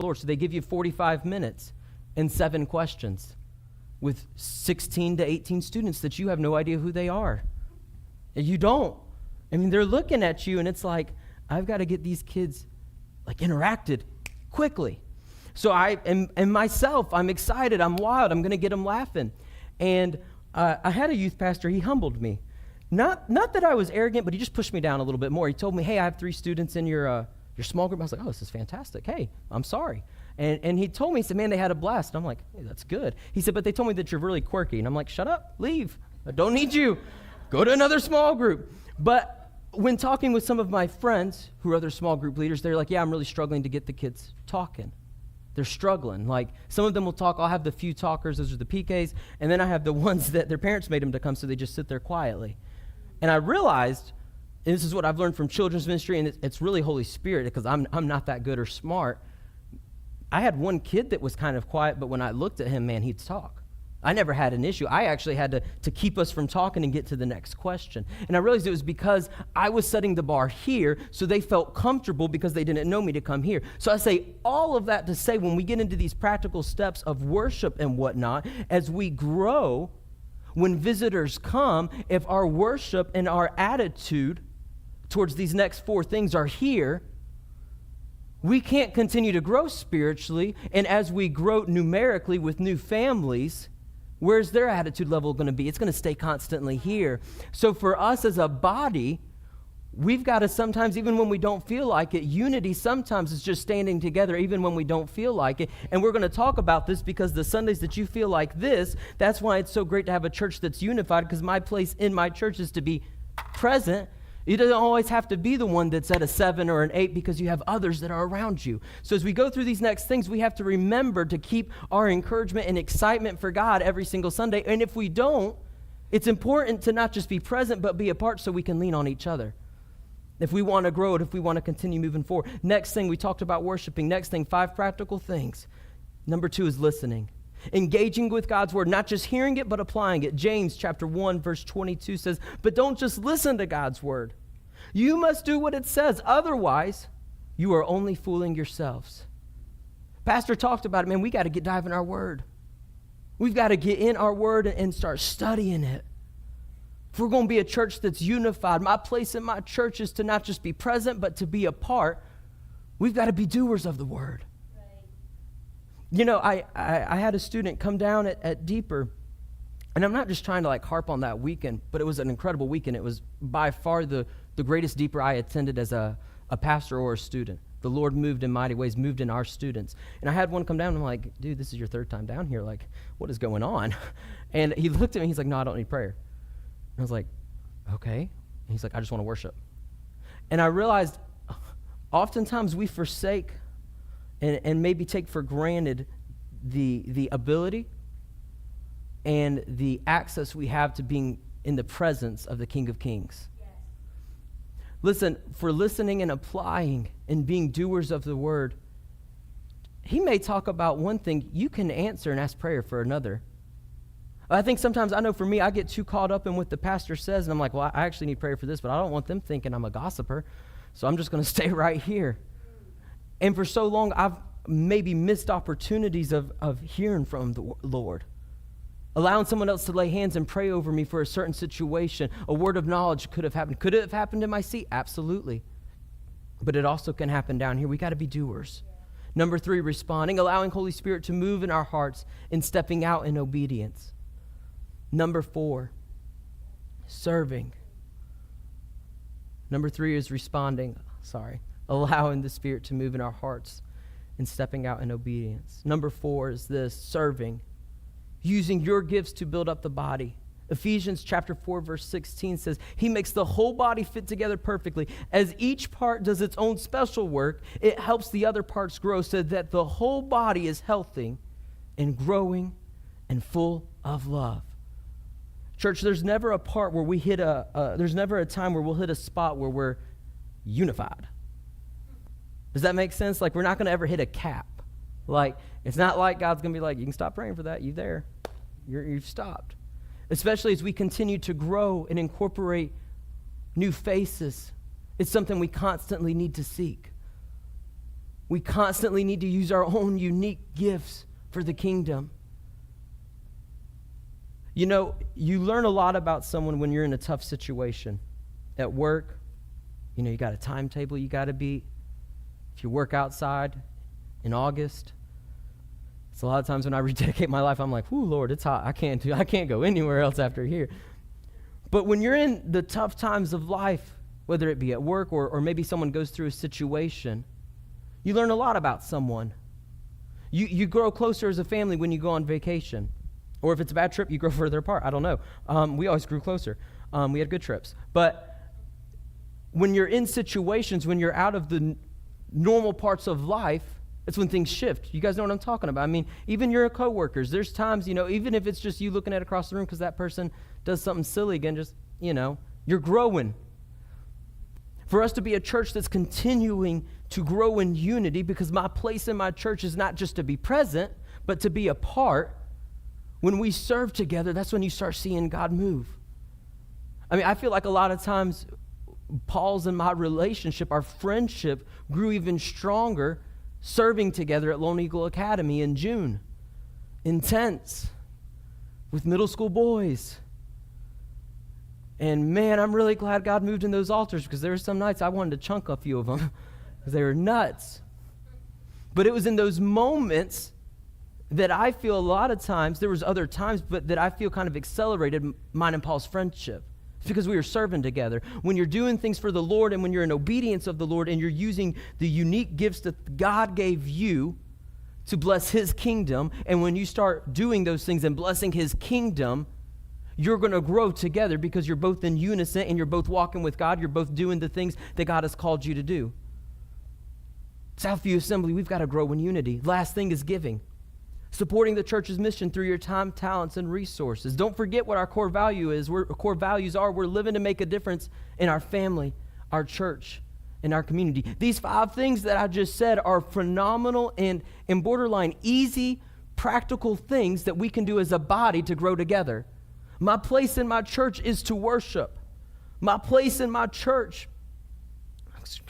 Lord. So they give you 45 minutes and 7 questions with 16 to 18 students that you have no idea who they are. And you don't. I mean, they're looking at you, and it's like, I've got to get these kids interacted quickly. So and myself, I'm excited, I'm wild, I'm going to get them laughing. And I had a youth pastor, he humbled me. Not that I was arrogant, but he just pushed me down a little bit more. He told me, hey, I have 3 students in your small group. I was like, oh, this is fantastic. Hey, I'm sorry. And he told me, he said, man, they had a blast. And I'm like, hey, that's good. He said, but they told me that you're really quirky. And I'm like, shut up, leave. I don't need you. Go to another small group. But when talking with some of my friends who are other small group leaders, they're like, yeah, I'm really struggling to get the kids talking. They're struggling. Like, some of them will talk. I'll have the few talkers, those are the PKs, and then I have the ones that their parents made them to come, so they just sit there quietly. And I realized, and this is what I've learned from children's ministry, and it's really Holy Spirit, because I'm not that good or smart. I had one kid that was kind of quiet, but when I looked at him, man, he'd talk. I never had an issue. I actually had to keep us from talking and get to the next question. And I realized it was because I was setting the bar here, so they felt comfortable because they didn't know me to come here. So I say all of that to say, when we get into these practical steps of worship and whatnot, as we grow, when visitors come, if our worship and our attitude towards these next 4 things are here, we can't continue to grow spiritually. And as we grow numerically with new families, where's their attitude level going to be? It's going to stay constantly here. So for us as a body, we've got to sometimes, even when we don't feel like it, unity sometimes is just standing together even when we don't feel like it. And we're going to talk about this because the Sundays that you feel like this, that's why it's so great to have a church that's unified, because my place in my church is to be present. It doesn't always have to be the one that's at a 7 or an 8, because you have others that are around you. So as we go through these next things, we have to remember to keep our encouragement and excitement for God every single Sunday. And if we don't, it's important to not just be present, but be a part so we can lean on each other. If we want to grow it, if we want to continue moving forward. Next thing, we talked about worshiping. Next thing, 5 practical things. Number 2 is listening. Engaging with God's word, not just hearing it, but applying it. James chapter 1, verse 22 says, but don't just listen to God's word. You must do what it says. Otherwise, you are only fooling yourselves. Pastor talked about it. Man, we got to dive in our word. We've got to get in our word and start studying it. If we're going to be a church that's unified, my place in my church is to not just be present, but to be a part. We've got to be doers of the word. You know, I had a student come down at Deeper, and I'm not just trying to harp on that weekend, but it was an incredible weekend. It was by far the greatest Deeper I attended as a pastor or a student. The Lord moved in mighty ways, moved in our students. And I had one come down, and I'm like, dude, this is your 3rd time down here. What is going on? And he looked at me, he's like, no, I don't need prayer. And I was like, okay. And he's like, I just want to worship. And I realized oftentimes we forsake and maybe take for granted the ability and the access we have to being in the presence of the King of Kings. Yes. Listen, for listening and applying and being doers of the word, he may talk about one thing, you can answer and ask prayer for another. I think sometimes, I know for me, I get too caught up in what the pastor says, and I'm like, well, I actually need prayer for this, but I don't want them thinking I'm a gossiper, so I'm just going to stay right here. And for so long, I've maybe missed opportunities of hearing from the Lord. Allowing someone else to lay hands and pray over me for a certain situation. A word of knowledge could have happened. Could it have happened in my seat? Absolutely. But it also can happen down here. We got to be doers. Yeah. Number 3, responding, allowing Holy Spirit to move in our hearts and stepping out in obedience. Number 4, serving. Number 3 is allowing the Spirit to move in our hearts and stepping out in obedience. Number 4 is this, serving, using your gifts to build up the body. Ephesians chapter 4, verse 16 says, he makes the whole body fit together perfectly. As each part does its own special work, it helps the other parts grow so that the whole body is healthy and growing and full of love. Church, there's never a part where we hit there's never a time where we'll hit a spot where we're unified. Does that make sense? We're not going to ever hit a cap. It's not like God's going to be like, you can stop praying for that. You've stopped. Especially as we continue to grow and incorporate new faces. It's something we constantly need to seek. We constantly need to use our own unique gifts for the kingdom. You know, you learn a lot about someone when you're in a tough situation. At work, you know, you got a timetable you got to beat. If you work outside in August, it's a lot of times when I rededicate my life, I'm like, "Ooh, Lord, it's hot. I can't go anywhere else after here." But when you're in the tough times of life, whether it be at work or maybe someone goes through a situation, you learn a lot about someone. You grow closer as a family when you go on vacation. Or if it's a bad trip, you grow further apart. I don't know. We always grew closer. We had good trips. But when you're in situations, when you're out of the normal parts of life, it's when things shift. You guys know what I'm talking about. I mean, even your coworkers, there's times, you know, even if it's just you looking at across the room because that person does something silly again, just, you know, you're growing. For us to be a church that's continuing to grow in unity, because my place in my church is not just to be present, but to be a part. When we serve together, that's when you start seeing God move. I mean, I feel like a lot of times Paul's and my relationship, our friendship, grew even stronger serving together at Lone Eagle Academy in June. Intense, with middle school boys. And man, I'm really glad God moved in those altars, because there were some nights I wanted to chunk a few of them because they were nuts. But it was in those moments that I feel a lot of times, there was other times, but that I feel kind of accelerated mine and Paul's friendship. It's because we were serving together. When you're doing things for the Lord and when you're in obedience of the Lord and you're using the unique gifts that God gave you to bless his kingdom, and when you start doing those things and blessing his kingdom, you're going to grow together because you're both in unison and you're both walking with God. You're both doing the things that God has called you to do. Southview Assembly, we've got to grow in unity. Last thing is giving. Supporting the church's mission through your time, talents, and resources. Don't forget what our core value is. Our core values are we're living to make a difference in our family, our church, and our community. These 5 things that I just said are phenomenal and borderline easy, practical things that we can do as a body to grow together. My place in my church is to worship. My place in my church,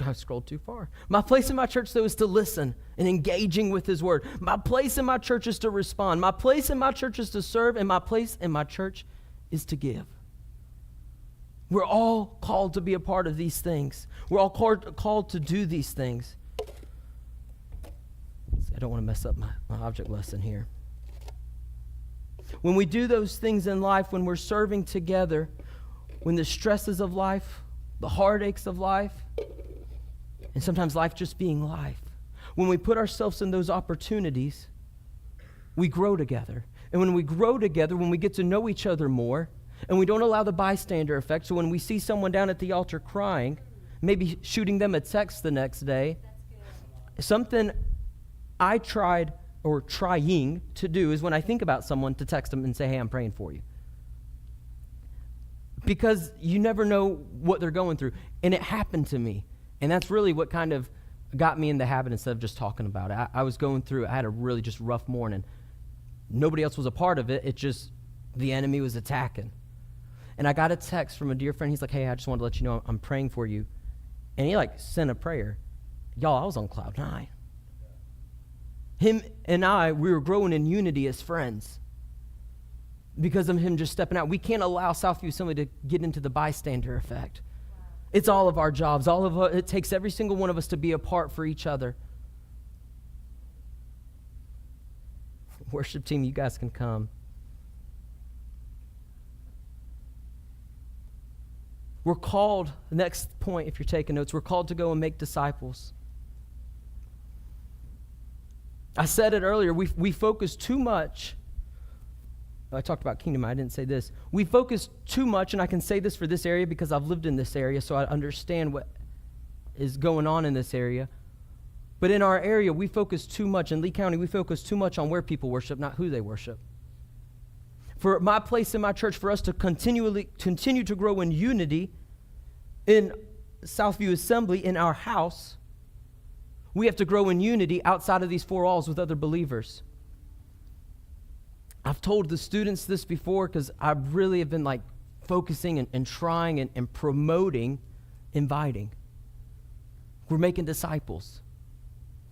I scrolled too far. My place in my church, though, is to listen and engaging with his word. My place in my church is to respond. My place in my church is to serve, and my place in my church is to give. We're all called to be a part of these things. We're all called to do these things. I don't want to mess up my object lesson here. When we do those things in life, when we're serving together, when the stresses of life, the heartaches of life, and sometimes life just being life, when we put ourselves in those opportunities, we grow together. And when we grow together, when we get to know each other more, and we don't allow the bystander effect, so when we see someone down at the altar crying, maybe shooting them a text the next day, something I tried or trying to do is when I think about someone to text them and say, "Hey, I'm praying for you." Because you never know what they're going through. And it happened to me. And that's really what kind of got me in the habit instead of just talking about it. I was going through, I had a really just rough morning. Nobody else was a part of it. It just, the enemy was attacking. And I got a text from a dear friend. He's like, "Hey, I just wanted to let you know I'm praying for you." And he sent a prayer. Y'all, I was on cloud 9. Him and I, we were growing in unity as friends because of him just stepping out. We can't allow Southview Assembly to get into the bystander effect. Wow. It's all of our jobs. It takes every single one of us to be a part for each other. Worship team, you guys can come. We're called, the next point, if you're taking notes, we're called to go and make disciples. I said it earlier, we focus too much. I talked about kingdom, I didn't say this. We focus too much, and I can say this for this area because I've lived in this area, so I understand what is going on in this area. But in our area, we focus too much, in Lee County, we focus too much on where people worship, not who they worship. For my place in my church, for us to continue to grow in unity in Southview Assembly, in our house, we have to grow in unity outside of these 4 walls with other believers. I've told the students this before because I really have been focusing and trying and promoting inviting. We're making disciples.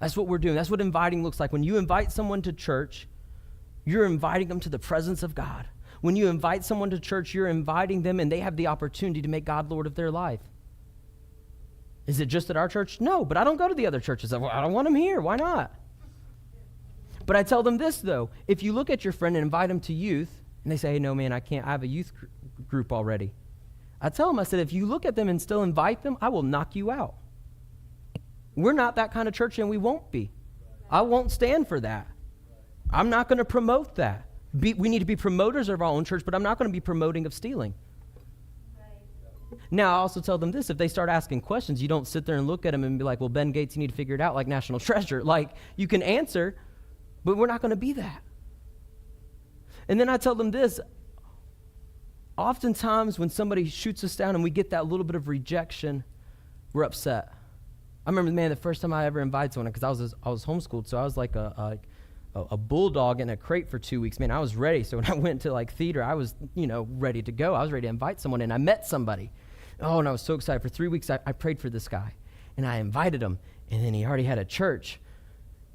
That's what we're doing. That's what inviting looks like. When you invite someone to church, you're inviting them to the presence of God. When you invite someone to church, you're inviting them and they have the opportunity to make God Lord of their life. Is it just at our church? No, but I don't go to the other churches. I don't want them here. Why not? But I tell them this, though. If you look at your friend and invite them to youth, and they say, hey, no, man, I can't. I have a youth group already. I tell them, I said, if you look at them and still invite them, I will knock you out. We're not that kind of church, and we won't be. I won't stand for that. I'm not going to promote that. We need to be promoters of our own church, but I'm not going to be promoting of stealing. Now, I also tell them this. If they start asking questions, you don't sit there and look at them and be like, well, Ben Gates, you need to figure it out like National Treasure. Like, you can answer, but we're not going to be that. And then I tell them this. Oftentimes, when somebody shoots us down and we get that little bit of rejection, we're upset. I remember, man, the first time I ever invited someone, because I was homeschooled, so I was like a bulldog in a crate for 2 weeks. Man, I was ready. So when I went to like theater, I was, ready to go. I was ready to invite someone, and I met somebody. Oh, and I was so excited. For 3 weeks, I prayed for this guy, and I invited him, and then he already had a church,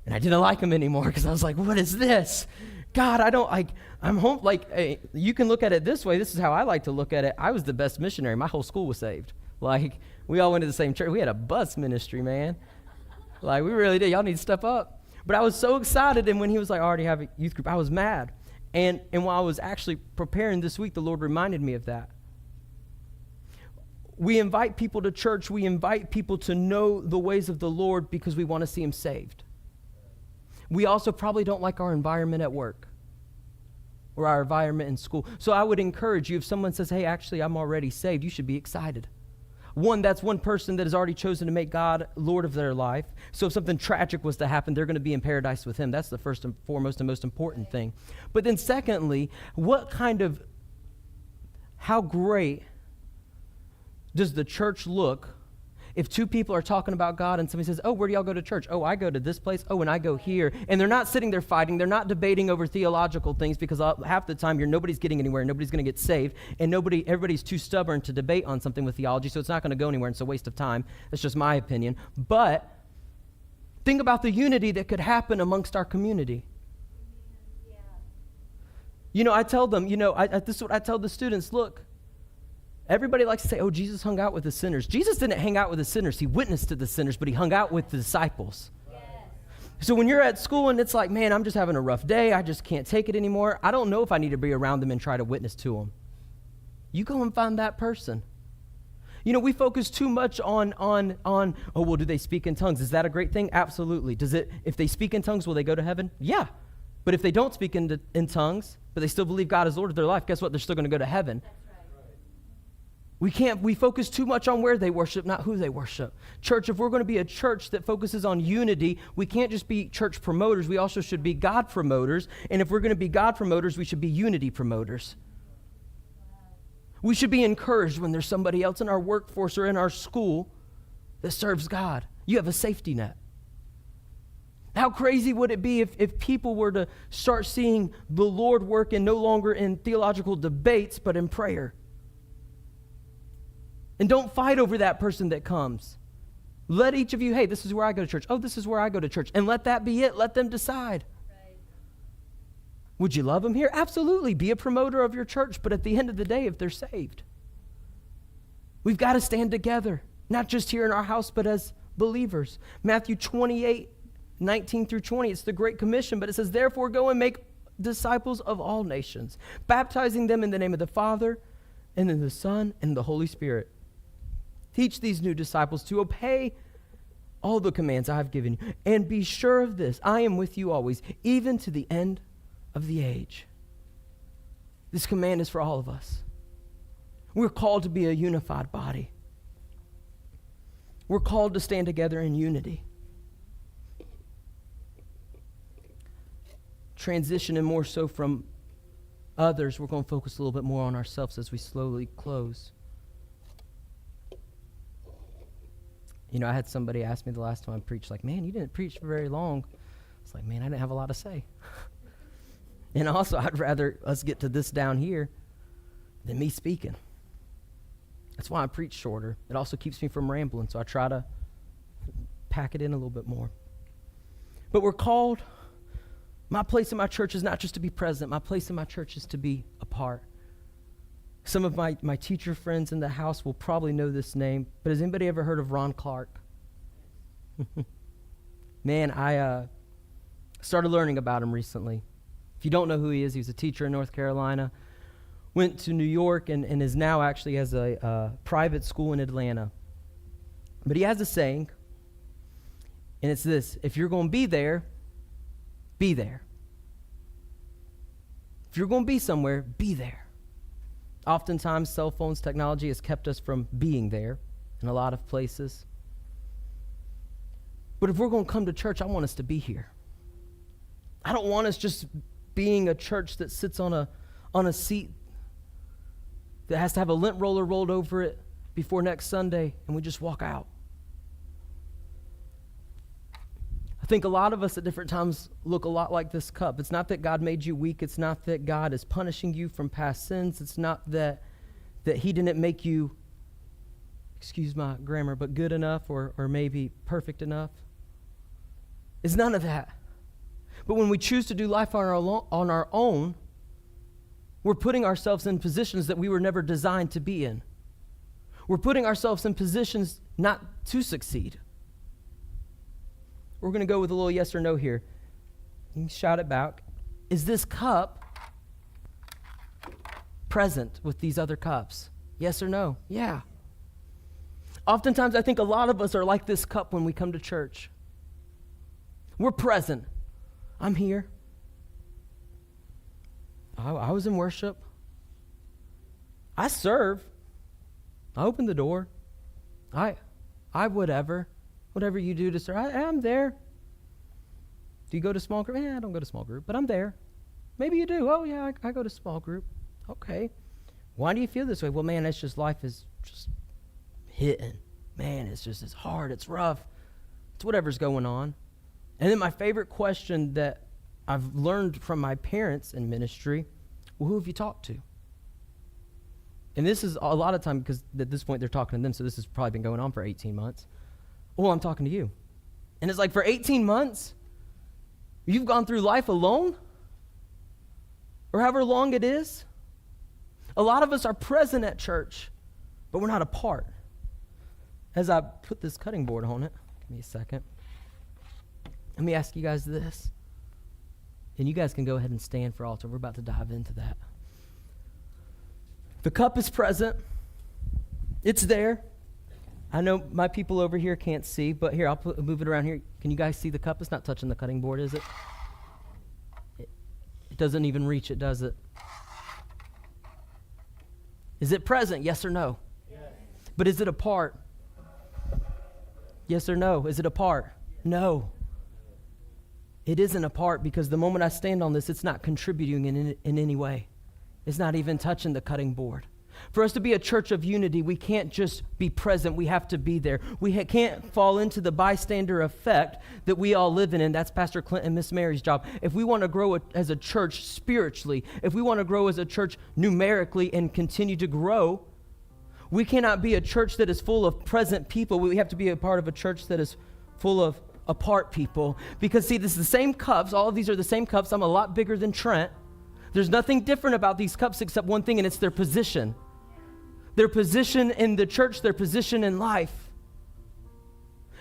and I didn't like him anymore because I was like, what is this? God, I'm home. Like, hey, you can look at it this way. This is how I like to look at it. I was the best missionary. My whole school was saved. Like, we all went to the same church. We had a bus ministry, man. Like, we really did. Y'all need to step up. But I was so excited, and when he was like, I already have a youth group, I was mad. And while I was actually preparing this week, the Lord reminded me of that. We invite people to church. We invite people to know the ways of the Lord because we want to see him saved. We also probably don't like our environment at work or our environment in school. So I would encourage you, if someone says, hey, actually, I'm already saved, you should be excited. One, that's one person that has already chosen to make God Lord of their life. So if something tragic was to happen, they're going to be in paradise with him. That's the first and foremost and most important thing. But then secondly, how great does the church look if two people are talking about God and somebody says, oh, where do y'all go to church? Oh, I go to this place. Oh, and I go here. And they're not sitting there fighting. They're not debating over theological things because half the time nobody's getting anywhere. Nobody's going to get saved. And everybody's too stubborn to debate on something with theology, so it's not going to go anywhere. And it's a waste of time. That's just my opinion. But think about the unity that could happen amongst our community. Yeah. I tell them, this is what I tell the students, look, everybody likes to say, oh, Jesus hung out with the sinners. Jesus didn't hang out with the sinners. He witnessed to the sinners, but he hung out with the disciples. Yes. So when you're at school and it's like, man, I'm just having a rough day. I just can't take it anymore. I don't know if I need to be around them and try to witness to them. You go and find that person. We focus too much on, oh, well, do they speak in tongues? Is that a great thing? Absolutely. If they speak in tongues, will they go to heaven? Yeah. But if they don't speak in tongues, but they still believe God is Lord of their life, guess what? They're still going to go to heaven. We focus too much on where they worship, not who they worship. Church, if we're going to be a church that focuses on unity, we can't just be church promoters. We also should be God promoters. And if we're going to be God promoters, we should be unity promoters. We should be encouraged when there's somebody else in our workforce or in our school that serves God. You have a safety net. How crazy would it be if people were to start seeing the Lord work and no longer in theological debates, but in prayer? And don't fight over that person that comes. Let each of you, hey, this is where I go to church. Oh, this is where I go to church. And let that be it. Let them decide. Right. Would you love them here? Absolutely. Be a promoter of your church. But at the end of the day, if they're saved, we've got to stand together. Not just here in our house, but as believers. Matthew 28:19-20. It's the Great Commission. But it says, therefore, go and make disciples of all nations, baptizing them in the name of the Father, and in the Son, and the Holy Spirit. Teach these new disciples to obey all the commands I have given you. And be sure of this, I am with you always, even to the end of the age. This command is for all of us. We're called to be a unified body. We're called to stand together in unity. Transition and more so from others, we're going to focus a little bit more on ourselves as we slowly close. I had somebody ask me the last time I preached, like, man, you didn't preach for very long. It's like, man, I didn't have a lot to say. And also, I'd rather us get to this down here than me speaking. That's why I preach shorter. It also keeps me from rambling, so I try to pack it in a little bit more. But we're called, my place in my church is not just to be present. My place in my church is to be a part. Some of my teacher friends in the house will probably know this name, but has anybody ever heard of Ron Clark? Man, I started learning about him recently. If you don't know who he was a teacher in North Carolina, went to New York and is now actually has a private school in Atlanta. But he has a saying, and it's this: if you're going to be there, be there. If you're going to be somewhere, be there. Oftentimes, cell phones, technology has kept us from being there in a lot of places. But if we're going to come to church, I want us to be here. I don't want us just being a church that sits on a seat that has to have a lint roller rolled over it before next Sunday and we just walk out. I think a lot of us at different times look a lot like this cup. It's not that God made you weak. It's not that God is punishing you from past sins. It's not that he didn't make you, excuse my grammar, but good enough or maybe perfect enough. It's none of that. But when we choose to do life on our own, we're putting ourselves in positions that we were never designed to be in. We're putting ourselves in positions not to succeed. We're going to go with a little yes or no here. You can shout it back. Is this cup present with these other cups? Yes or no? Yeah. Oftentimes, I think a lot of us are like this cup when we come to church. We're present. I'm here. I was in worship. I serve. I open the door. I whatever you do to serve. I'm there. Do you go to small group? I don't go to small group, but I'm there. Maybe you do. Oh yeah, I go to small group. Okay. Why do you feel this way? Well, man, it's just life is just hitting. Man, it's hard. It's rough. It's whatever's going on. And then my favorite question that I've learned from my parents in ministry, well, who have you talked to? And this is a lot of time because at this point they're talking to them, so this has probably been going on for 18 months. Well, I'm talking to you. And it's like for 18 months, you've gone through life alone? Or however long it is? A lot of us are present at church, but we're not a part. As I put this cutting board on it, give me a second. Let me ask you guys this. And you guys can go ahead and stand for altar. We're about to dive into that. The cup is present. It's there. I know my people over here can't see, but here, I'll move it around here. Can you guys see the cup? It's not touching the cutting board, is it? It doesn't even reach it, does it? Is it present? Yes or no? Yes. But is it a part? Yes or no? Is it a part? No. It isn't a part because the moment I stand on this, it's not contributing in any way. It's not even touching the cutting board. For us to be a church of unity, we can't just be present. We have to be there. We can't fall into the bystander effect that we all live in, and that's Pastor Clint and Miss Mary's job. If we want to grow as a church spiritually, if we want to grow as a church numerically and continue to grow, we cannot be a church that is full of present people. We have to be a part of a church that is full of apart people. Because see, this is the same cups. All of these are the same cups. I'm a lot bigger than Trent. There's nothing different about these cups except one thing, and it's their position. Their position in the church, their position in life.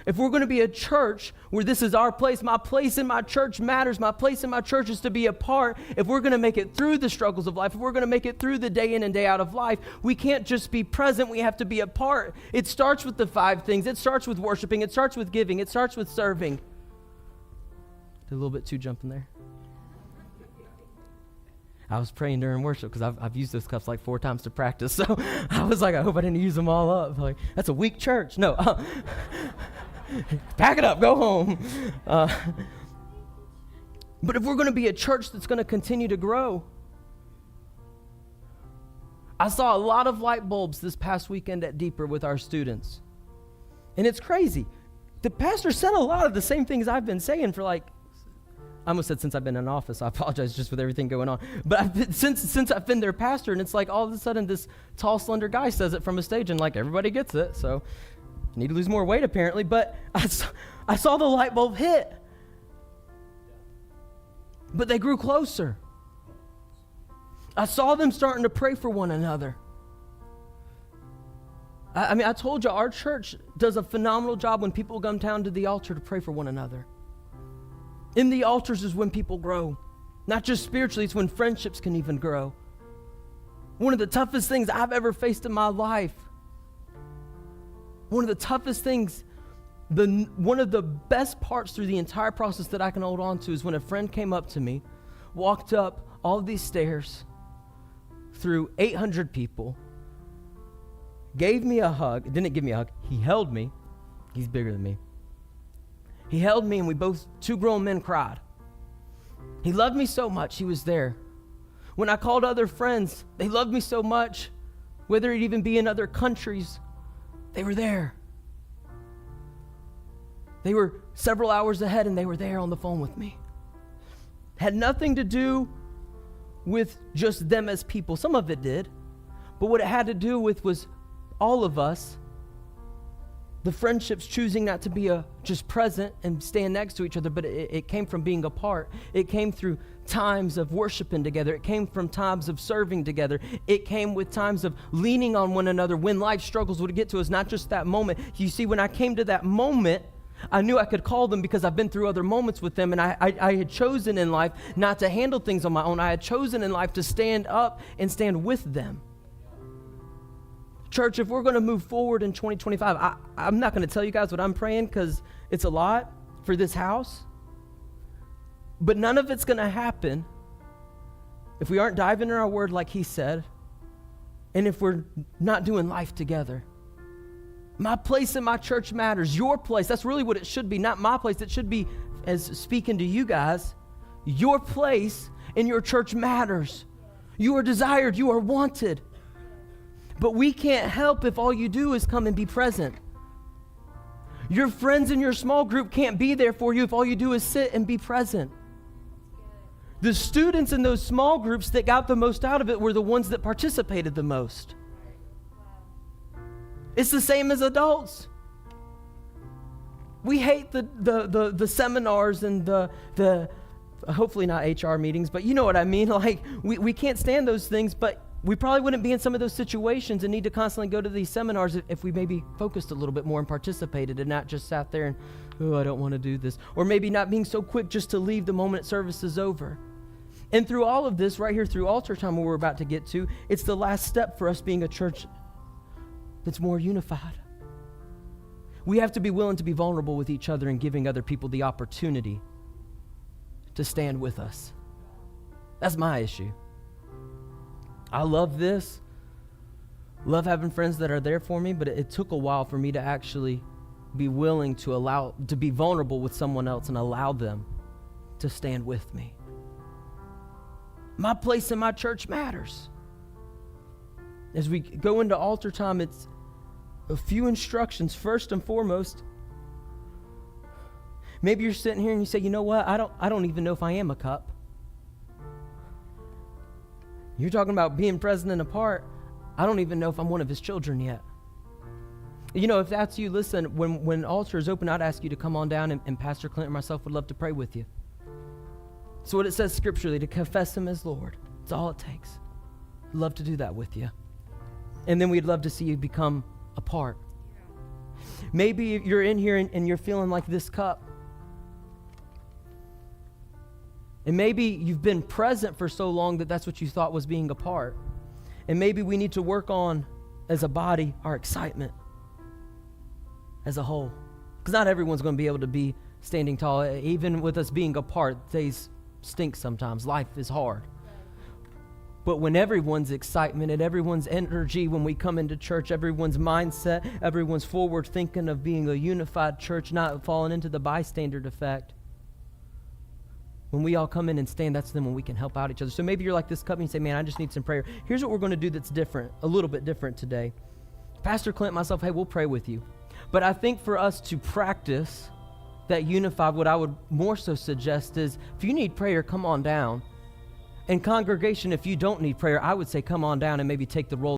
If we're going to be a church where this is our place, my place in my church matters. My place in my church is to be a part. If we're going to make it through the struggles of life, if we're going to make it through the day in and day out of life, we can't just be present. We have to be a part. It starts with the 5 things. It starts with worshiping. It starts with giving. It starts with serving. Did a little bit too jumping there. I was praying during worship because I've used those cups like 4 times to practice. So I was like, I hope I didn't use them all up. Like, that's a weak church. No. Pack it up. Go home. But if we're going to be a church that's going to continue to grow, I saw a lot of light bulbs this past weekend at Deeper with our students. And it's crazy. The pastor said a lot of the same things I've been saying for like, I almost said since I've been in office. I apologize just with everything going on. But since I've been their pastor, and it's like all of a sudden this tall, slender guy says it from a stage, and like everybody gets it. So I need to lose more weight apparently. But I saw the light bulb hit. but they grew closer. I saw them starting to pray for one another. I told you, our church does a phenomenal job when people come down to the altar to pray for one another. In the altars is when people grow. Not just spiritually, it's when friendships can even grow. One of the toughest things I've ever faced in my life, one of the toughest things, one of the best parts through the entire process that I can hold on to is when a friend came up to me, walked up all of these stairs through 800 people, gave me a hug. Didn't give me a hug. He held me. He's bigger than me. He held me, and we both, two grown men, cried. He loved me so much, he was there. When I called other friends, they loved me so much, whether it even be in other countries, they were there. They were several hours ahead, and they were there on the phone with me. Had nothing to do with just them as people. Some of it did. But what it had to do with was all of us, the friendships choosing not to be just present and stand next to each other, but it came from being apart. It came through times of worshiping together. It came from times of serving together. It came with times of leaning on one another when life struggles would get to us, not just that moment. You see, when I came to that moment, I knew I could call them because I've been through other moments with them, and I had chosen in life not to handle things on my own. I had chosen in life to stand up and stand with them. Church, if we're going to move forward in 2025, I'm not going to tell you guys what I'm praying because it's a lot for this house. But none of it's going to happen if we aren't diving in our word like he said, and if we're not doing life together. My place in my church matters. Your place, that's really what it should be, not my place. It should be, as speaking to you guys, your place in your church matters. You are desired. You are wanted. But we can't help if all you do is come and be present. Your friends in your small group can't be there for you if all you do is sit and be present. The students in those small groups that got the most out of it were the ones that participated the most. It's the same as adults. We hate the seminars and the hopefully not HR meetings, but you know what I mean. Like we can't stand those things, but we probably wouldn't be in some of those situations and need to constantly go to these seminars if we maybe focused a little bit more and participated and not just sat there and, oh, I don't want to do this. Or maybe not being so quick just to leave the moment service is over. And through all of this, right here through altar time, where we're about to get to, it's the last step for us being a church that's more unified. We have to be willing to be vulnerable with each other and giving other people the opportunity to stand with us. That's my issue. I love this. Love having friends that are there for me, but it took a while for me to actually be willing to be vulnerable with someone else and allow them to stand with me. My place in my church matters. As we go into altar time, it's a few instructions. First and foremost, maybe you're sitting here and you say, you know what, I don't even know if I am a cup. You're talking about being present and apart. I don't even know if I'm one of his children yet. You know, if that's you, listen, when altar is open, I'd ask you to come on down, and Pastor Clint and myself would love to pray with you. So what it says scripturally, to confess him as Lord. It's all it takes. I'd love to do that with you. And then we'd love to see you become a part. Maybe you're in here and you're feeling like this cup. And maybe you've been present for so long that that's what you thought was being a part. And maybe we need to work on, as a body, our excitement as a whole. Because not everyone's going to be able to be standing tall. Even with us being apart, days stink sometimes. Life is hard. But when everyone's excitement and everyone's energy, when we come into church, everyone's mindset, everyone's forward thinking of being a unified church, not falling into the bystander effect. When we all come in and stand, that's then when we can help out each other. So maybe you're like this cup and you say, man, I just need some prayer. Here's what we're going to do that's different, a little bit different today. Pastor Clint and myself, hey, we'll pray with you. But I think for us to practice that unified, what I would more so suggest is, if you need prayer, come on down. And congregation, if you don't need prayer, I would say come on down and maybe take the role